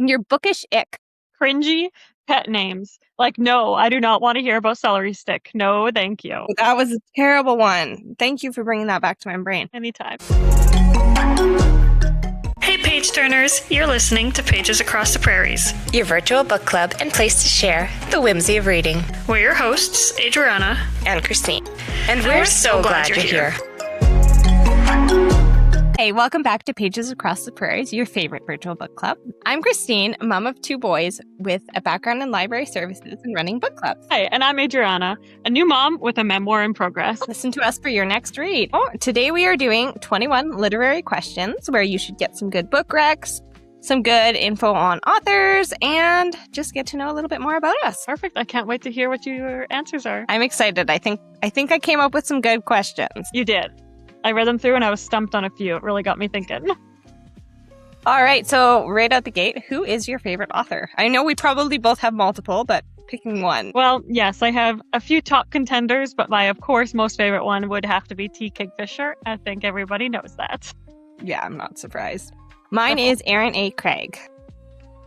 Your bookish ick. Cringy pet names. Like, no, I do not want to hear about celery stick. No, thank you. That was a terrible one. Thank you for bringing that back to my brain. Anytime. Hey page turners, you're listening to Pages Across the Prairies, your virtual book club and place to share the whimsy of reading. We're your hosts, Adriana and Christine. And we're so glad you're here. Hey, welcome back to Pages Across the Prairies, your favorite virtual book club. I'm Christine, a mom of 2 boys with a background in library services and running book clubs. Hi, and I'm Adriana, a new mom with a memoir in progress. Listen to us for your next read. Today we are doing 21 literary questions where you should get some good book recs, some good info on authors, and just get to know a little bit more about us. Perfect. I can't wait to hear what your answers are. I'm excited. I think I came up with some good questions. You did. I read them through and I was stumped on a few. It really got me thinking. All right, so right out the gate, who is your favorite author? I know we probably both have multiple, but picking one. Well, yes, I have a few top contenders, but my, of course, most favorite one would have to be T. Kingfisher. I think everybody knows that. Yeah, I'm not surprised. Mine is Erin A. Craig.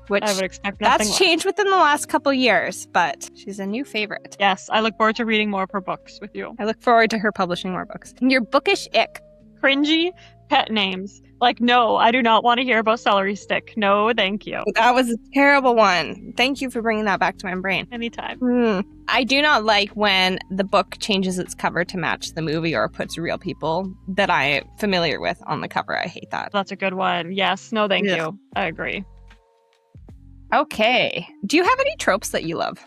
Which I would expect nothing that's less. changed within the last couple years, but she's a new favorite. Yes, I look forward to reading more of her books with you. I look forward to her publishing more books. And your bookish ick. Cringy pet names. Like, no, I do not want to hear about celery stick. No, thank you. That was a terrible one. Thank you for bringing that back to my brain. Anytime. I do not like when the book changes its cover to match the movie or puts real people that I'm familiar with on the cover. I hate that. That's a good one. Yes, no, thank you. I agree. Okay. Do you have any tropes that you love?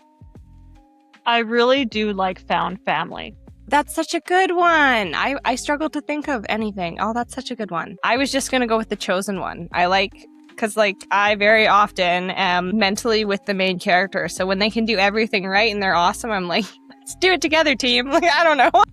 I really do like found family. That's such a good one. I struggled to think of anything. Oh, that's such a good one. I was just going to go with the chosen one. Because I very often am mentally with the main character. So when they can do everything right and they're awesome, I'm like, let's do it together, team. Like, I don't know.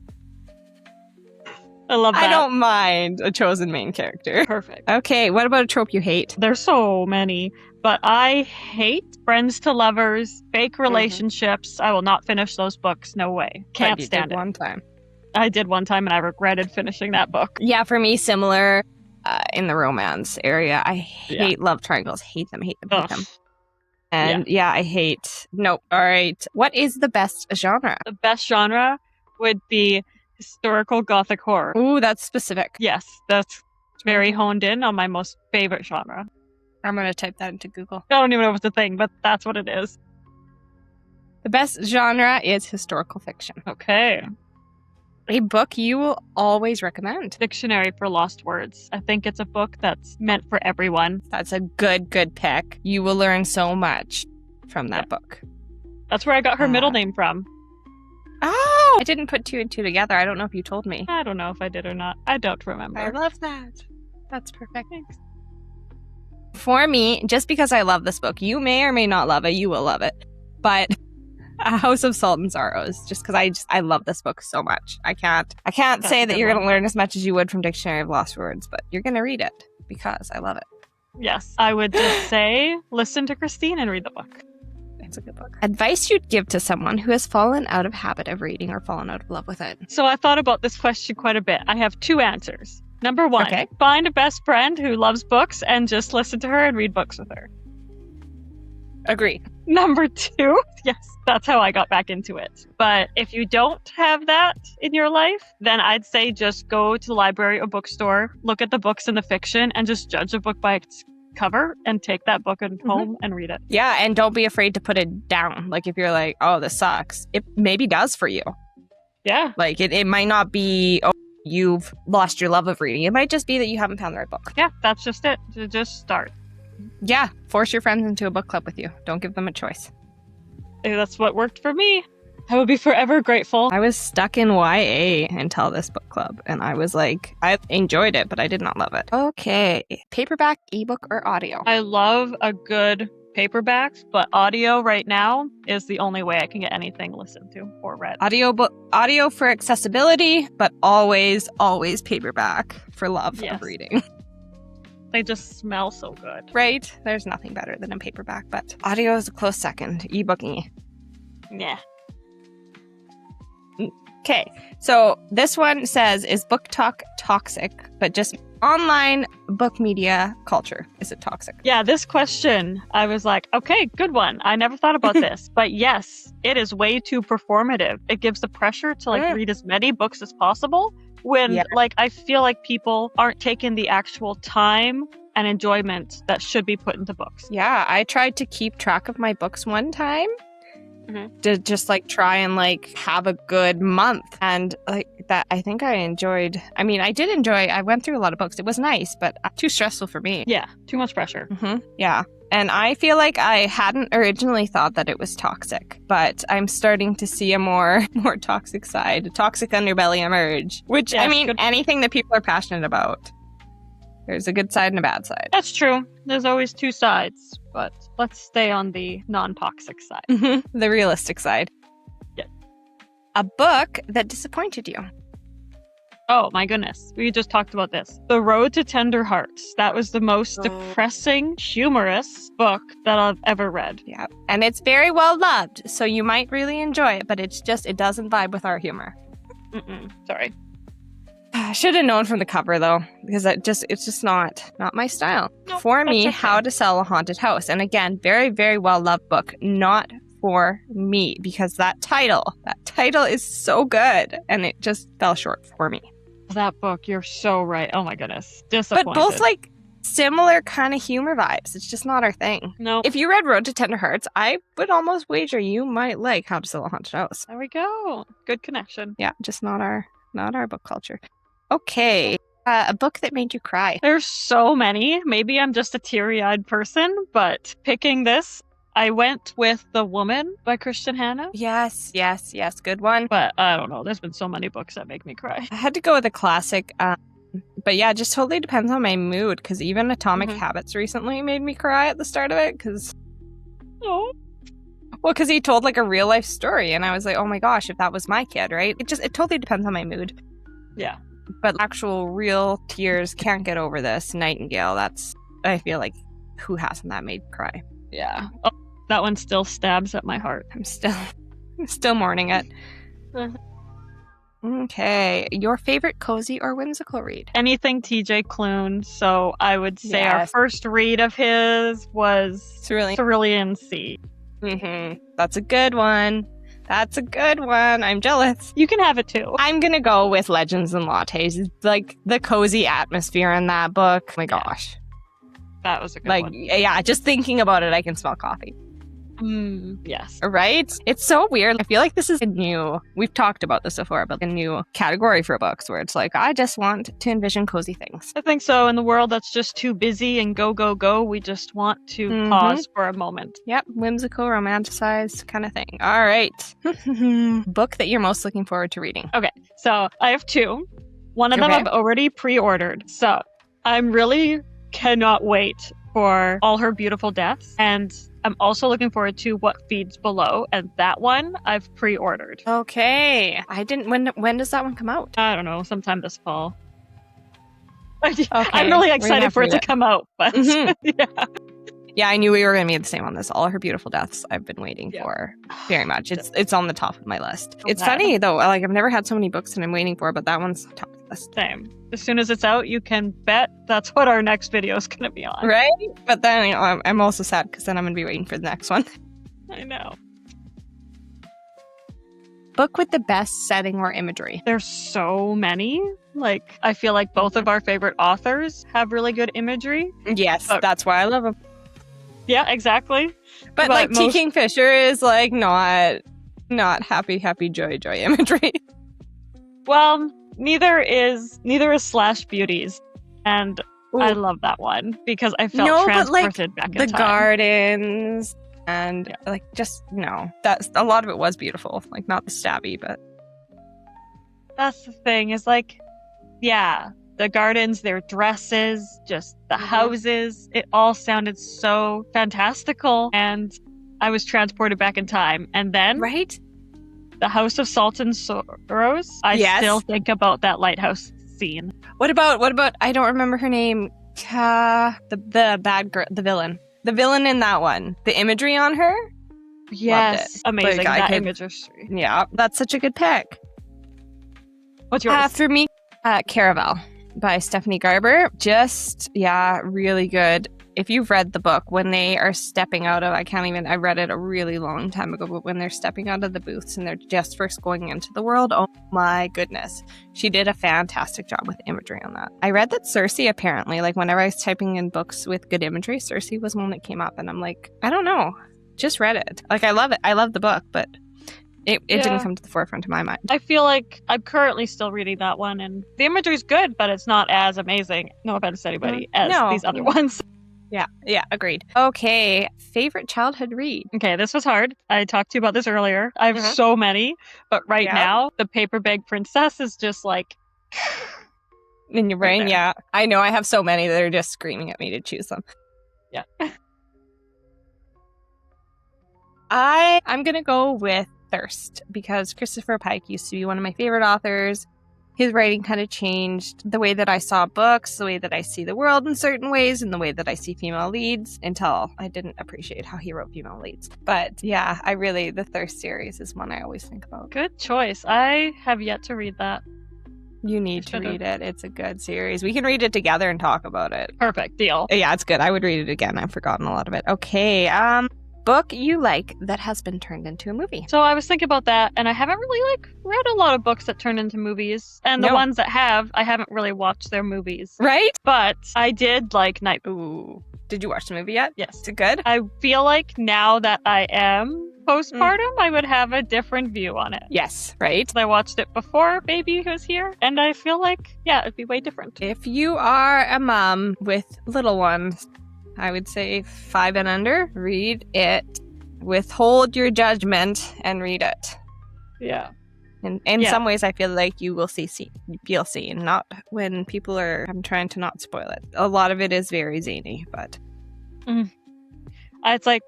I love that. I don't mind a chosen main character. Perfect. Okay, what about a trope you hate? There's so many, but I hate friends to lovers, fake relationships. I will not finish those books. No way. Can't stand it. One time. I did one time and I regretted finishing that book. Yeah, for me, similar in the romance area. I hate love triangles. Hate them. And I hate... Nope. All right. What is the best genre? The best genre would be historical gothic horror. Ooh, that's specific. Yes, that's very honed in on my most favorite genre. I'm going to type that into Google. I don't even know if it's a thing, but that's what it is. The best genre is historical fiction. Okay. A book you will always recommend. Dictionary for Lost Words. I think it's a book that's meant for everyone. That's a good pick. You will learn so much from that book. That's where I got her middle name from. Oh! I didn't put 2 and 2 together. I don't know if you told me. I don't know if I did or not. I don't remember. I love that. That's perfect. Thanks. For me, just because I love this book, you may or may not love it. You will love it. But A House of Salt and Sorrows, just because I love this book so much. I can't say that you're going to learn as much as you would from Dictionary of Lost Words, but you're going to read it because I love it. Yes, I would just say listen to Christine and read the book. It's a good book. Advice you'd give to someone who has fallen out of habit of reading or fallen out of love with it. So I thought about this question quite a bit. I have 2 answers. Number 1, find a best friend who loves books and just listen to her and read books with her. Agree. Number 2, yes, that's how I got back into it. But if you don't have that in your life, then I'd say just go to the library or bookstore, look at the books in the fiction, and just judge a book by its cover and take that book home and read it. Yeah, and don't be afraid to put it down. Like if you're like, oh, this sucks, it maybe does for you. Yeah. Like it might not be, oh, you've lost your love of reading. It might just be that you haven't found the right book. Yeah, that's just it. Just start. Yeah, force your friends into a book club with you. Don't give them a choice. That's what worked for me. I would be forever grateful. I was stuck in YA until this book club, and I was like, I enjoyed it, but I did not love it. Okay, paperback, ebook, or audio? I love a good paperback, but audio right now is the only way I can get anything listened to or read. Audio for accessibility, but always paperback for love of reading. They just smell so good. Right? There's nothing better than a paperback, but audio is a close second. Ebooking. Yeah. Okay, so this one says, is book talk toxic? But just online book media culture, is it toxic? Yeah, this question, I was like, okay, good one. I never thought about this. But yes, it is way too performative. It gives the pressure to read as many books as possible when I feel like people aren't taking the actual time and enjoyment that should be put into books. Yeah, I tried to keep track of my books one time to just try and have a good month, and that I think I enjoyed. I mean, I did enjoy. I went through a lot of books. It was nice, but too stressful for me. Yeah, too much pressure. Yeah. And I feel like I hadn't originally thought that it was toxic, but I'm starting to see a more toxic side, a toxic underbelly emerge, which, I mean, anything that people are passionate about, there's a good side and a bad side. That's true. There's always two sides, but let's stay on the non-toxic side. The realistic side. Yeah. A book that disappointed you. Oh my goodness. We just talked about this. The Road to Tender Hearts. That was the most depressing, humorous book that I've ever read. Yeah. And it's very well loved, so you might really enjoy it, but it doesn't vibe with our humor. Sorry. I should have known from the cover though, because it's just not my style. Nope, for me, okay. How to Sell a Haunted House. And again, very, very well loved book. Not for me, because that title is so good, and it just fell short for me. That book, you're so right. Oh my goodness. Disappointed. But both similar kind of humor vibes. It's just not our thing. No. If you read Road to Tender Hearts, I would almost wager you might like How to Sell a Haunted House. There we go. Good connection. Yeah, just not our book culture. Okay. A book that made you cry. There's so many. Maybe I'm just a teary-eyed person, but picking this, I went with The Woman by Christian Hannah. Yes. Good one. But I don't know. There's been so many books that make me cry. I had to go with a classic. But yeah, it just totally depends on my mood, because even Atomic Habits recently made me cry at the start of it, because... Oh. Well, because he told a real life story, and I was like, oh my gosh, if that was my kid, right? It totally depends on my mood. Yeah. But actual real tears, can't get over this. Nightingale, I feel like, who hasn't that made cry? Yeah. Oh, that one still stabs at my heart. I'm still mourning it. Okay. Your favorite cozy or whimsical read? Anything TJ Klune. So I would say our first read of his was Cerulean Sea. That's a good one. I'm jealous. You can have it too. I'm gonna go with Legends and Lattes. It's the cozy atmosphere in that book. Oh my gosh. That was a good one. Yeah, just thinking about it, I can smell coffee. Yes. Right? It's so weird. I feel like this is we've talked about this before, but a new category for books where it's I just want to envision cozy things. I think so. In the world that's just too busy and go, go, go, we just want to pause for a moment. Yep. Whimsical, romanticized kind of thing. All right. Book that you're most looking forward to reading. Okay. So I have two. One of them I've already pre-ordered. So I'm really cannot wait for All Her Beautiful Deaths. And I'm also looking forward to What Feeds Below, and that one I've pre-ordered. Okay. I didn't. When does that one come out? I don't know, sometime this fall. Okay. I'm really excited for it to come out, but yeah, I knew we were going to be the same on this. All Her Beautiful Deaths I've been waiting for very much. It's on the top of my list. It's funny though, I've never had so many books that I'm waiting for, but that one's top of the list. Same. As soon as it's out, you can bet that's what our next video is going to be on. Right? But then I'm also sad because then I'm going to be waiting for the next one. I know. Book with the best setting or imagery. There's so many. I feel like both of our favorite authors have really good imagery. Yes, that's why I love them. Yeah, exactly. But T. Kingfisher is not happy, joy imagery. Well, neither is Slash Beauties, and I love that one because I felt transported back in time. The gardens and that's a lot of it was beautiful. Not the stabby, but that's the thing is the gardens, their dresses, just the houses, it all sounded so fantastical, and I was transported back in time. And then the House of Salt and Sorrows, I still think about that lighthouse scene. What about I don't remember her name. The bad girl, the villain in that one. The imagery on her. Yes, amazing. Imagery. Yeah, that's such a good pick. What's yours? For me, Caraval. by Stephanie Garber. Just, yeah, really good. If you've read the book, when they are stepping out of, I read it a really long time ago, but when they're stepping out of the booths and they're just first going into the world, oh my goodness. She did a fantastic job with imagery on that. I read that Cersei apparently, like whenever I was typing in books with good imagery, Cersei was one that came up and I'm like, I don't know, just read it. Like I love it. I love the book, but it didn't come to the forefront of my mind. I feel like I'm currently still reading that one, and the imagery's good, but it's not as amazing, no offense to anybody, as these other ones. Yeah, agreed. Okay, favorite childhood read? Okay, this was hard. I talked to you about this earlier. I have so many, but right now, The Paper Bag Princess is just like... in your brain, yeah. I know I have so many that are just screaming at me to choose them. Yeah. I'm going to go with Thirst, because Christopher Pike used to be one of my favorite authors. His writing kind of changed the way that I saw books, the way that I see the world in certain ways, and the way that I see female leads, until I didn't appreciate how he wrote female leads. But yeah, the Thirst series is one I always think about. Good choice. I have yet to read that. You need to read it. It's a good series. We can read it together and talk about it. Perfect. Deal. Yeah, it's good. I would read it again. I've forgotten a lot of it. Okay, book you like that has been turned into a movie. So I was thinking about that, and I haven't really read a lot of books that turned into movies, and the ones that I haven't really watched their movies. Right? But I did like Night. Ooh. Did you watch the movie yet? Yes. Is it good? I feel like now that I am postpartum, I would have a different view on it. Yes, right? I watched it before baby was here, and I feel like, it'd be way different. If you are a mom with little ones, I would say 5 and under, read it. Withhold your judgment and read it. Yeah. And in some ways, I feel like you will feel seen. Not when people are... I'm trying to not spoil it. A lot of it is very zany, but... It's like,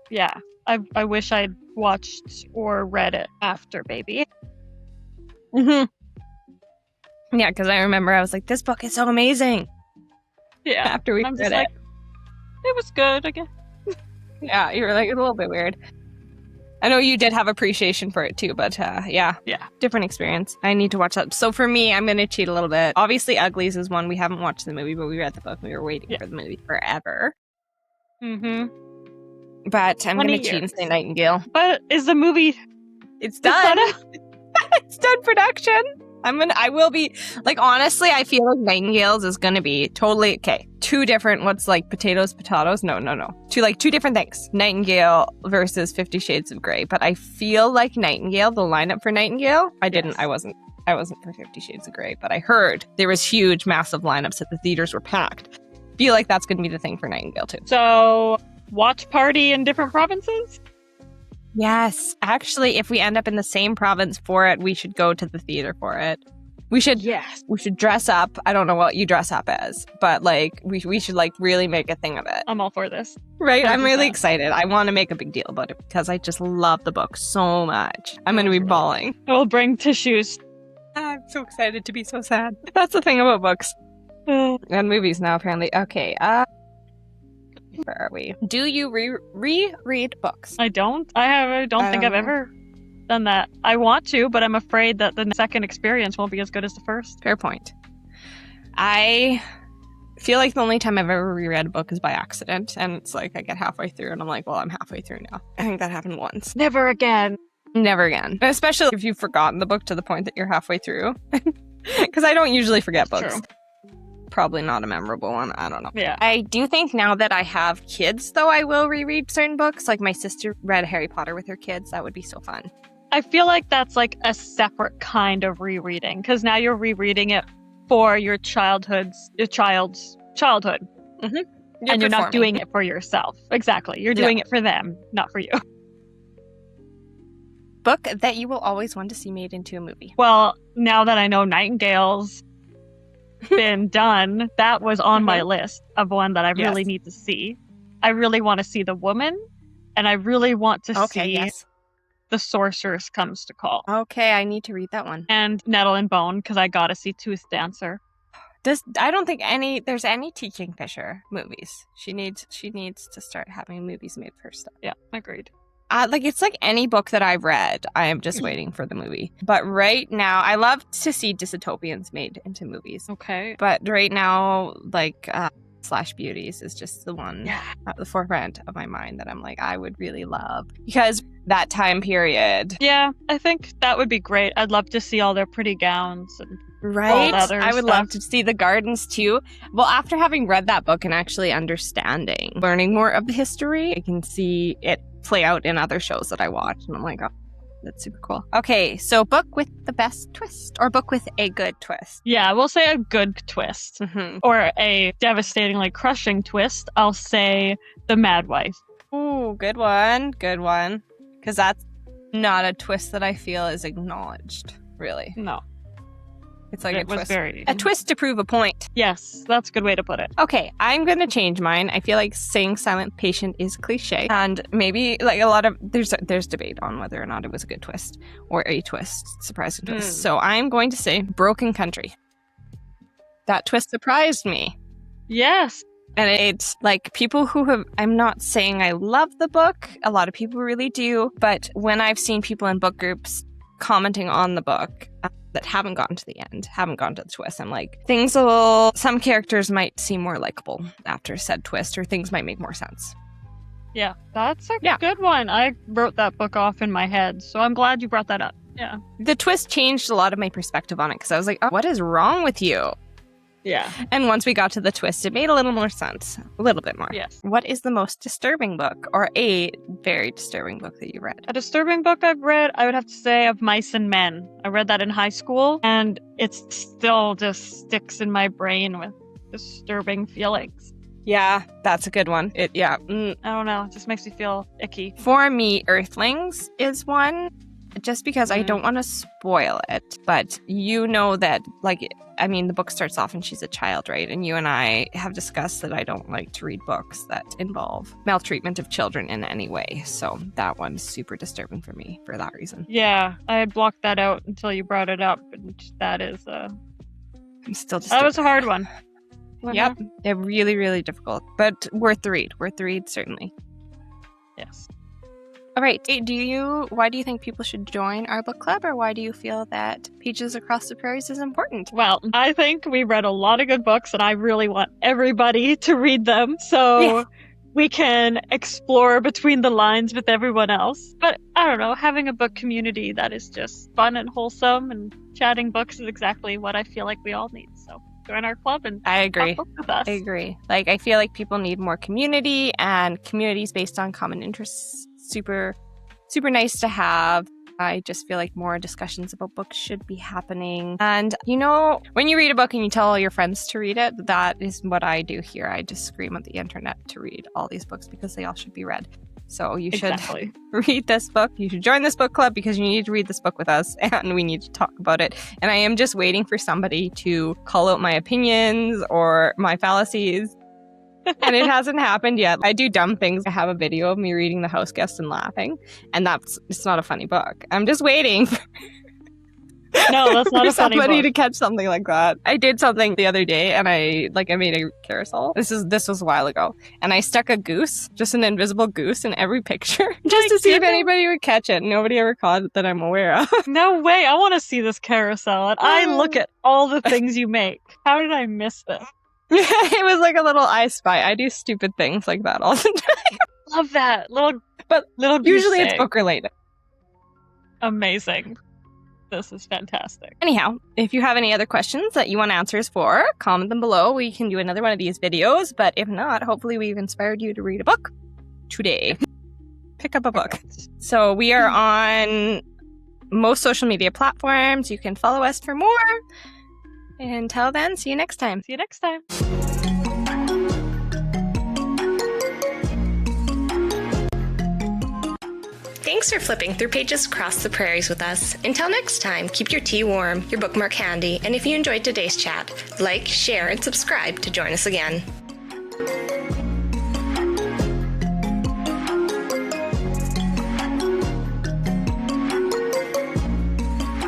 I wish I'd watched or read it after baby. Yeah, because I remember I was like, this book is so amazing. Yeah. After we read it. Like, it was good, I guess. Yeah, you were like, it's a little bit weird. I know you did have appreciation for it too, but yeah, different experience. I need to watch that. So for me, I'm going to cheat a little bit. Obviously, Uglies is one. We haven't watched the movie, but we read the book. We were waiting for the movie forever. But I'm going to cheat and say Nightingale. But is the movie... It's done. It's done production. I will be, like, honestly, I feel like Nightingales is going to be totally, okay, two different, what's like potatoes? No. Two different things. Nightingale versus 50 Shades of Grey. But I feel like Nightingale, the lineup for Nightingale, I wasn't for 50 Shades of Grey, but I heard there was huge, massive lineups that the theaters were packed. Feel like that's going to be the thing for Nightingale too. So, watch party in different provinces? Yes. Actually, if we end up in the same province for it, we should go to the theater for it. We should dress up. I don't know what you dress up as, but like we should like really make a thing of it. I'm all for this. Right? I'm really excited. I want to make a big deal about it because I just love the book so much. I'm going to be bawling. I will bring tissues. I'm so excited to be so sad. That's the thing about books. And movies now, apparently. Okay, where are we? Do you reread books? I don't. I don't think I've ever done that. I want to, but I'm afraid that the second experience won't be as good as the first. Fair point. I feel like the only time I've ever reread a book is by accident, and it's like I get halfway through and I'm like, well, I'm halfway through now. I think that happened once. Never again. Never again. Especially if you've forgotten the book to the point that you're halfway through. Because I don't usually forget books. True. Probably not a memorable one. I don't know. Yeah. I do think now that I have kids, though, I will reread certain books. Like my sister read Harry Potter with her kids. That would be so fun. I feel like that's like a separate kind of rereading, because now you're rereading it for your child's childhood. Mm-hmm. And you're not doing it for yourself. Exactly. You're doing it for them, not for you. Book that you will always want to see made into a movie. Well, now that I know Nightingale's been done, that was on my list of one that I really need to see. I really want to see The Woman, and I really want to see The Sorceress Comes to Call. Okay, I need to read that one. And Nettle and Bone, because I gotta see Tooth Dancer. I don't think there's any Teaching Fisher movies. She needs to start having movies made for her stuff. Yeah, agreed. Like it's like any book that I've read. I am just waiting for the movie. But right now, I love to see dystopians made into movies. Okay. But right now, like Slash Beauties is just the one at the forefront of my mind that I'm like, I would really love, because that time period. Yeah, I think that would be great. I'd love to see all their pretty gowns and Right? other I would stuff. love to see the gardens too. Well, after having read that book and actually understanding, learning more of the history, I can see it play out in other shows that I watch. And I'm like, oh, that's super cool. Okay, so book with the best twist or book with a good twist. Yeah, we'll say a good twist. Mm-hmm. Or a devastatingly crushing twist. I'll say The Mad Wife. Ooh, good one. Good one. Because that's not a twist that I feel is acknowledged, really. No. It's like It was twist. very... A twist to prove a point. Yes, that's a good way to put it. Okay, I'm going to change mine. I feel like saying silent patient is cliche. And maybe like a lot of there's debate on whether or not it was a good twist or a twist, surprising twist. So I'm going to say Broken Country. That twist surprised me. Yes. And it's like people who have, I'm not saying I love the book. A lot of people really do. But when I've seen people in book groups commenting on the book that haven't gotten to the end, haven't gotten to the twist, I'm like, some characters might seem more likable after said twist, or things might make more sense. Yeah, that's a good one. I wrote that book off in my head, so I'm glad you brought that up. Yeah. The twist changed a lot of my perspective on it because I was like, oh, what is wrong with you? Yeah. And once we got to the twist, it made a little more sense. A little bit more. Yes. What is the most disturbing book or a very disturbing book that you read? A disturbing book I've read, I would have to say, of Mice and Men. I read that in high school, and it still just sticks in my brain with disturbing feelings. Yeah, that's a good one. I don't know. It just makes me feel icky. For me, Earthlings is one, just because I don't want to spoil it. But you know that, the book starts off and she's a child, right? And you and I have discussed that I don't like to read books that involve maltreatment of children in any way. So that one's super disturbing for me for that reason. Yeah, I had blocked that out until you brought it up. And that is I'm still disturbed. that was a hard one. Yep. It really, really difficult. But worth the read. Worth the read, certainly. Yes. All right. Why do you think people should join our book club, or why do you feel that Pages Across the Prairies is important? Well, I think we read a lot of good books, and I really want everybody to read them so we can explore between the lines with everyone else. But I don't know, having a book community that is just fun and wholesome and chatting books is exactly what I feel like we all need. So join our club and I agree. talk books with us. I agree. I feel like people need more community, and communities based on common interests. Super, super nice to have. I just feel like more discussions about books should be happening. And, when you read a book and you tell all your friends to read it, that is what I do here. I just scream at the internet to read all these books because they all should be read. So you should read this book. You should join this book club because you need to read this book with us and we need to talk about it. And I am just waiting for somebody to call out my opinions or my fallacies. And it hasn't happened yet. I do dumb things. I have a video of me reading The House Guest and laughing. And it's not a funny book. I'm just waiting for No, that's not for a funny somebody book. to catch something like that. I did something the other day and I made a carousel. This was a while ago. And I stuck a goose, just an invisible goose in every picture just to see if anybody would catch it. Nobody ever caught it that I'm aware of. No way. I want to see this carousel. And I look at all the things you make. How did I miss this? It was like a little I Spy. I do stupid things like that all the time. Love that. Little Usually goose it's egg. book related. Amazing. This is fantastic. Anyhow, if you have any other questions that you want answers for, comment them below. We can do another one of these videos. But if not, hopefully we've inspired you to read a book today. Pick up a book. So we are on most social media platforms. You can follow us for more. Until then, see you next time. See you next time. Thanks for flipping through Pages Across the Prairies with us. Until next time, keep your tea warm, your bookmark handy, and if you enjoyed today's chat, like, share, and subscribe to join us again.